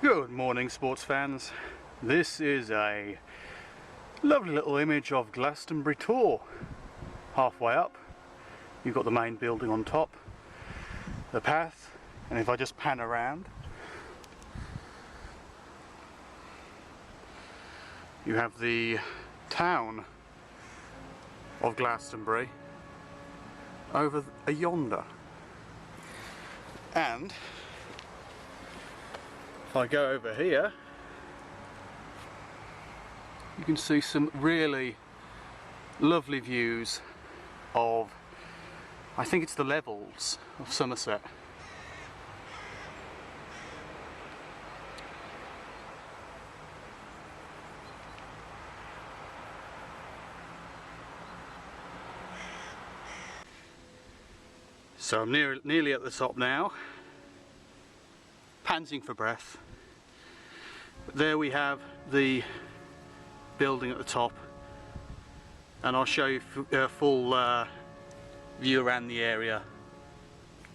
Good morning, sports fans. This is a lovely little image of Glastonbury Tor. Halfway up, you've got the main building on top, the path, and if I just pan around, you have the town of Glastonbury over yonder. And if I go over here, you can see some really lovely views of, I think it's the levels of Somerset. So I'm nearly at the top now, panting for breath. But there we have the building at the top, and I'll show you a full view around the area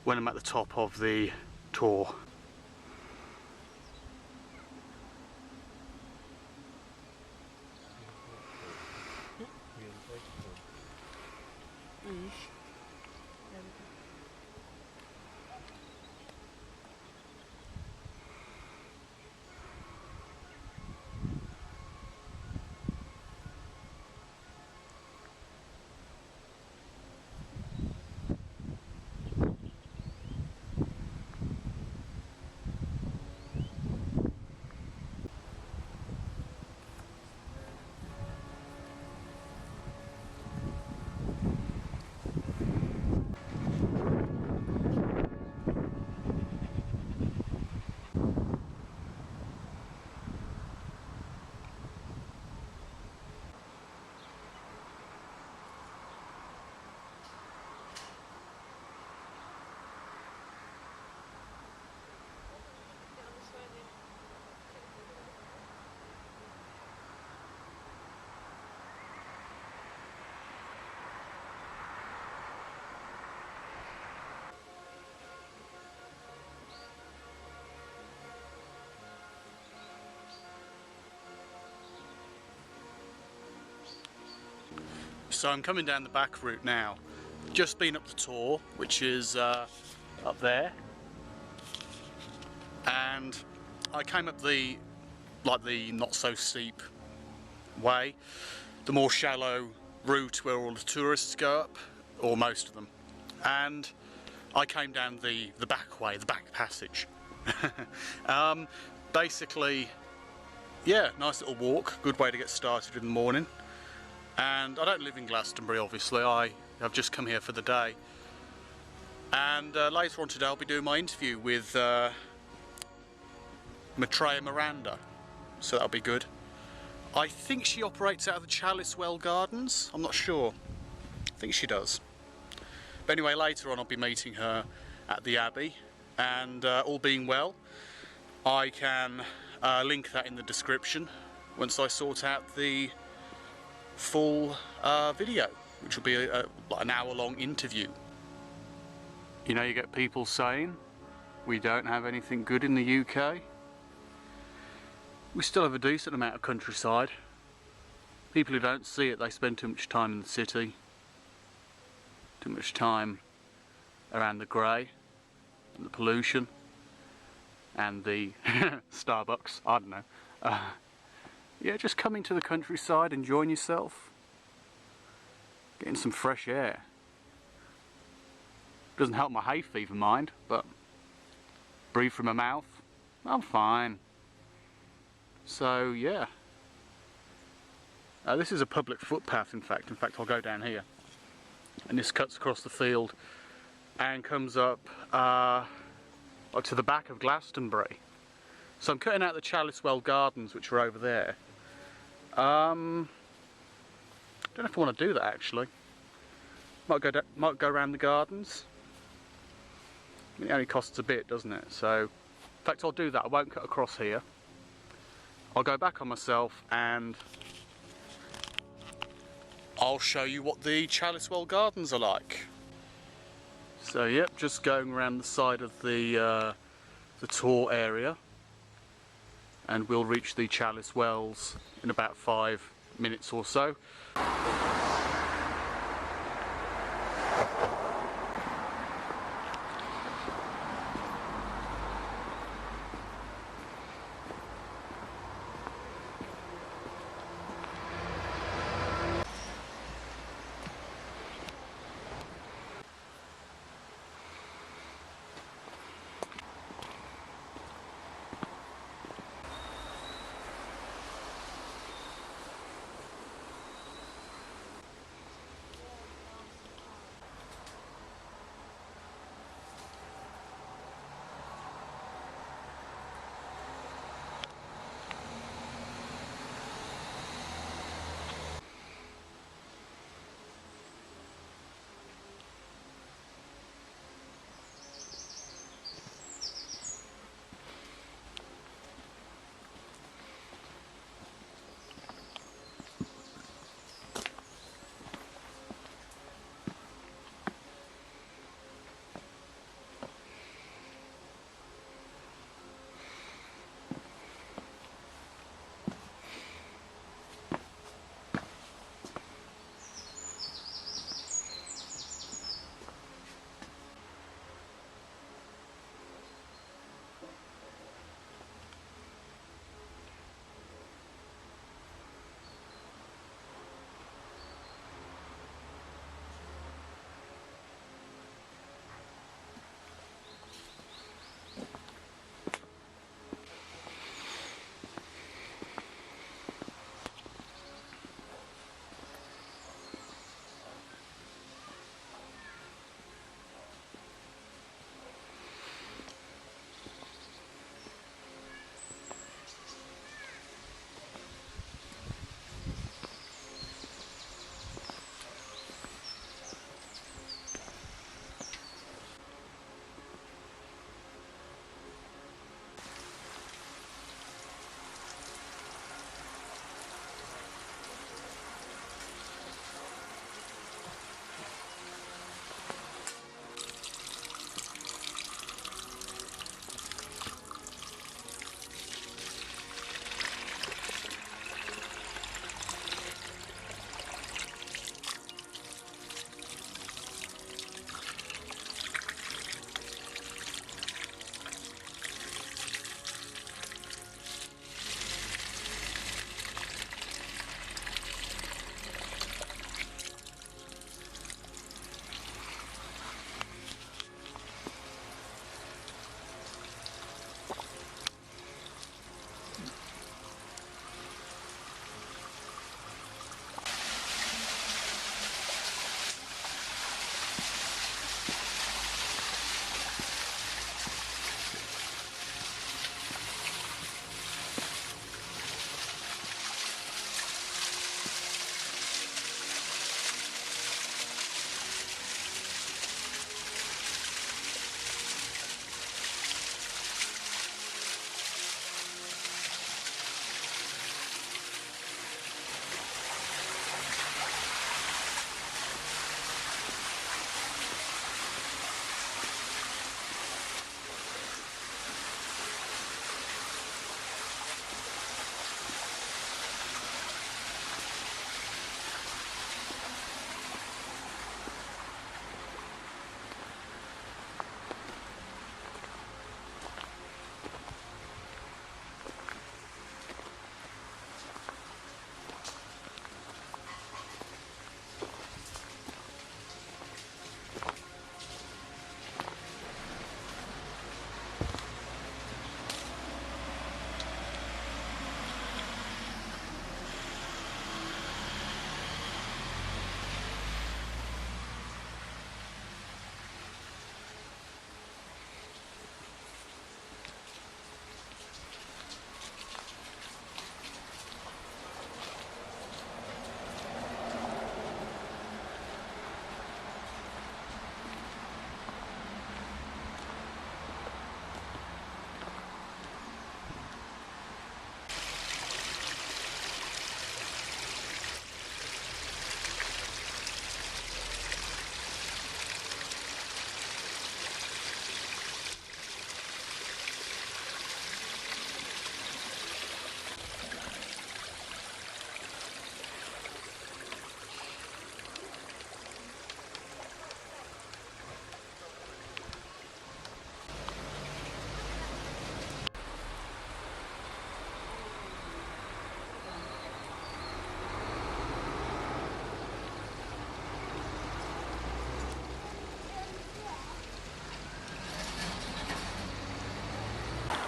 when I'm at the top of the Tor. So I'm coming down the back route now. Just been up the Tor, which is up there, and I came up the not so steep way, the more shallow route where all the tourists go up, or most of them, and I came down the back way, the back passage. Basically, yeah, nice little walk, good way to get started in the morning. And I don't live in Glastonbury, obviously. I have just come here for the day, and later on today I'll be doing my interview with Miranda, so that'll be good. I think she operates out of the Chalice Well Gardens, I'm not sure. I think she does. But anyway, later on I'll be meeting her at the Abbey, and all being well, I can link that in the description once I sort out the full video, which will be like an hour-long interview. You know, you get people saying we don't have anything good in the UK. We still have a decent amount of countryside. People who don't see it, they spend too much time in the city, too much time around the grey and the pollution and the Starbucks, I don't know. Yeah, just coming to the countryside, enjoying yourself, getting some fresh air. Doesn't help my hay fever, mind, but breathe from my mouth, I'm fine. So yeah, this is a public footpath. In fact, I'll go down here, and this cuts across the field and comes up to the back of Glastonbury. So I'm cutting out the Chalice Well Gardens, which are over there. Don't know if I want to do that actually. Might go around the gardens. I mean, it only costs a bit, doesn't it? So, in fact, I'll do that. I won't cut across here. I'll go back on myself and I'll show you what the Chalice Well Gardens are like. So, yep, just going around the side of the Tor area. and we'll reach the Chalice Wells in about 5 minutes or so.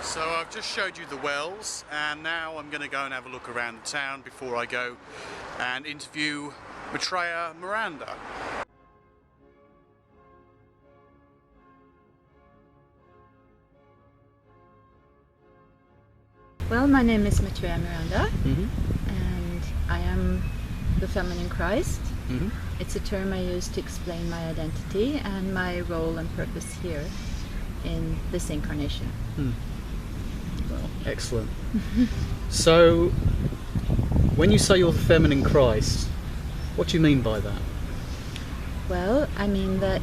So I've just showed you the wells, and now I'm going to go and have a look around the town before I go and interview Miranda. Well, my name is Miranda, and I am the feminine Christ. It's a term I use to explain my identity and my role and purpose here in this incarnation. Well, excellent. So, when you say you're the feminine Christ, what do you mean by that? Well, I mean that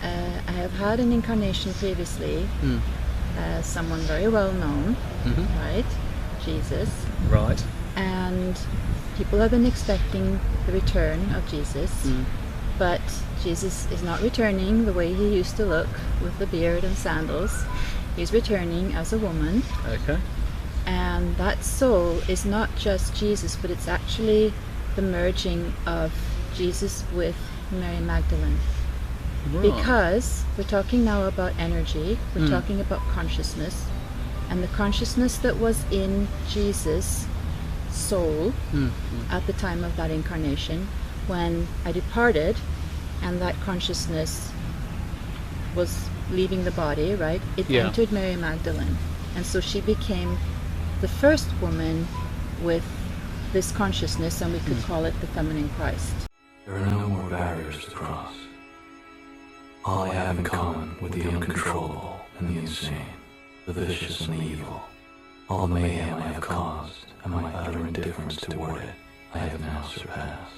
I have had an incarnation previously as someone very well known, right? Jesus. Right. And people have been expecting the return of Jesus, but Jesus is not returning the way he used to look with the beard and sandals. He's returning as a woman. Okay. And that soul is not just Jesus, but it's actually the merging of Jesus with Mary Magdalene. Right. Because we're talking now about energy, we're talking about consciousness, and the consciousness that was in Jesus' soul at the time of that incarnation, when I departed and that consciousness was leaving the body, right? It entered Mary Magdalene, and so she became the first woman with this consciousness, and we could call it the feminine Christ. There are no more barriers to cross. All I have in common with the uncontrollable and the insane, the vicious and the evil, all the mayhem I have caused and my utter indifference toward it, I have now surpassed.